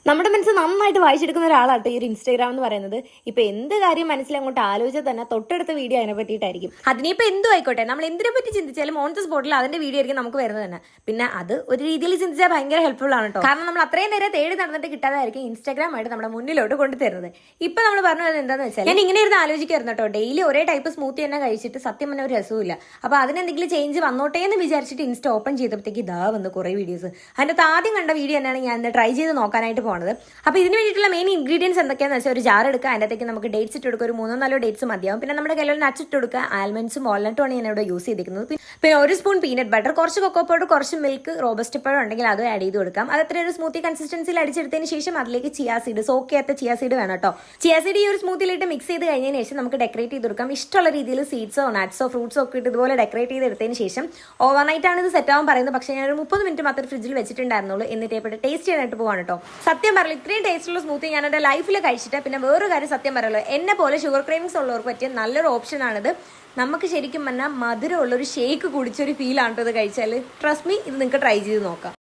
നമ്മുടെ മനസ്സ് നന്നായിട്ട് വായിച്ചെടുക്കുന്ന ഒരാളാട്ടോ ഈ ഒരു ഇൻസ്റ്റാഗ്രാം എന്ന് പറയുന്നത്. ഇപ്പൊ എന്ത് കാര്യം മനസ്സിലങ്ങോട്ട് ആലോചിച്ചാൽ തന്നെ തൊട്ടടുത്ത വീഡിയോ അതിനെ പറ്റിയിട്ടായിരിക്കും. അതിനിപ്പോ എന്തും ആയിക്കോട്ടെ, നമ്മൾ എന്തിനെ പറ്റി ചിന്തിച്ചാലും ഓൺ ദ സ്പോട്ടിൽ അതിന്റെ വീഡിയോ ആയിരിക്കും നമുക്ക് വരുന്നത് തന്നെ. പിന്നെ അത് ഒരു രീതിയിൽ ചിന്തിച്ചാൽ ഭയങ്കര ഹെൽപ്ഫുൾ ആണ് കേട്ടോ. കാരണം നമ്മൾ അത്രയും നേരം തേടി നടന്നിട്ട് കിട്ടാതായിരിക്കും ഇൻസ്റ്റാഗ്രാം ആയിട്ട് നമ്മുടെ മുന്നിലോട്ട് കൊണ്ടുതരുന്നത്. ഇപ്പൊ നമ്മൾ പറഞ്ഞത് എന്താന്ന് വെച്ചാൽ, ഞാൻ ഇങ്ങനെ ഇരുന്ന് ആലോചിക്കായിരുന്നു കേട്ടോ. ഡെയിലി ഒരേ ടൈപ്പ് സ്മൂത്തി തന്നെ കഴിച്ചിട്ട് സത്യം പറഞ്ഞ ഒരു രസമില്ല. അപ്പൊ അതിനെന്തെങ്കിലും ചേഞ്ച് വന്നോട്ടേ എന്ന് വിചാരിച്ചിട്ട് ഇൻസ്റ്റ ഓപ്പൺ ചെയ്തപ്പോഴത്തേക്ക് ഇതാ വന്ന് കുറെ വീഡിയോസ്. അതിന്റെ ആദ്യം കണ്ട വീഡിയോ തന്നെയാണ് ഞാൻ ട്രൈ ചെയ്ത് നോക്കാനായിട്ട് പോണത്. അപ്പോൾ ഇതിന് വേണ്ടിയിട്ടുള്ള മെയിൻ ഇൻഗ്രീഡിയൻസ് എന്തൊക്കെയാണെന്ന് വെച്ചാൽ, ഒരു ജാർ എടുക്കുക, അതിനകത്തേക്ക് നമുക്ക് ഡേറ്റ്സ് ഇട്ട് കൊടുക്കുക, ഒരു 3-4 ഡേറ്റ്സ് മതിയാവും. പിന്നെ നമ്മുടെ കയ്യിൽ നട്ട്സ് ഇട്ട് കൊടുക്കുക, ആൽമണ്ട്സും വാൾനട്ടും ആണ് ഞാൻ ഇവിടെ യൂസ് ചെയ്തിരിക്കുന്നത്. പിന്നെ 1 സ്പൂൺ പീനട്ട് ബട്ടർ, കുറച്ച് കൊക്കോ പൗഡർ, കുറച്ച് മിൽക്ക്, റോബസ്റ്റ് പഴം ഉണ്ടെങ്കിൽ അത് ആഡ് ചെയ്ത് കൊടുക്കാം. അത് അത്ര ഒരു സ്മൂത്തി കൺസിസ്റ്റൻസിയിൽ അടിച്ചെടുത്തതിന് ശേഷം അതിലേക്ക് ചിയാ സീഡ്, സോക്ക് ചെയ്യാത്ത ചിയാ സീഡ് വേണം കേട്ടോ. ചിയാ സീഡ് ഈ ഒരു സ്മൂത്തിയിലിട്ട് മിക്സ് ചെയ്ത് കഴിഞ്ഞതിന് ശേഷം നമുക്ക് ഡെക്കറേറ്റ് ചെയ്ത് കൊടുക്കാം. ഇഷ്ടമുള്ള രീതിയിൽ സീഡ്സോ നട്ട്സോ ഫ്രൂട്ട്സോ ഒക്കെ ഇട്ട് ഇതുപോലെ ഡെക്കറേറ്റ് ചെയ്ത് എടുത്തതിന് ശേഷം ഓവർനൈറ്റ് ആണ് ഇത് സെറ്റ് ആവാൻ പറയുന്നത്. പക്ഷേ ഞാൻ ഒരു 30 മിനിറ്റ് മാത്രം ഫ്രിഡ്ജിൽ വെച്ചിട്ടുണ്ടായിരുന്നുള്ളൂ. എന്നിട്ട് ഇപ്പോൾ ടേസ്റ്റ് ചെയ്യാനായിട്ട് പോവാണ് കേട്ടോ. സത്യം പറയില്ല, ഇത്രയും ടേസ്റ്റുള്ള സ്മൂത്തി ഞാൻ എൻ്റെ ലൈഫിൽ കഴിച്ചിട്ട്. പിന്നെ വേറൊരു കാര്യം സത്യം പറയല്ലോ, എന്നെ പോലെ ഷുഗർ ക്രേവിങ്സ് ഉള്ളവർക്ക് പറ്റിയ നല്ലൊരു ഓപ്ഷൻ ആണിത്. നമുക്ക് ശരിക്കും പറഞ്ഞാൽ മധുരമുള്ളൊരു ഷേക്ക് കുടിച്ചൊരു ഫീൽ ആണ് ഇത് കഴിച്ചാൽ. ട്രസ്റ്റ് മീ, ഇത് നിങ്ങൾക്ക് ട്രൈ ചെയ്ത് നോക്കാം.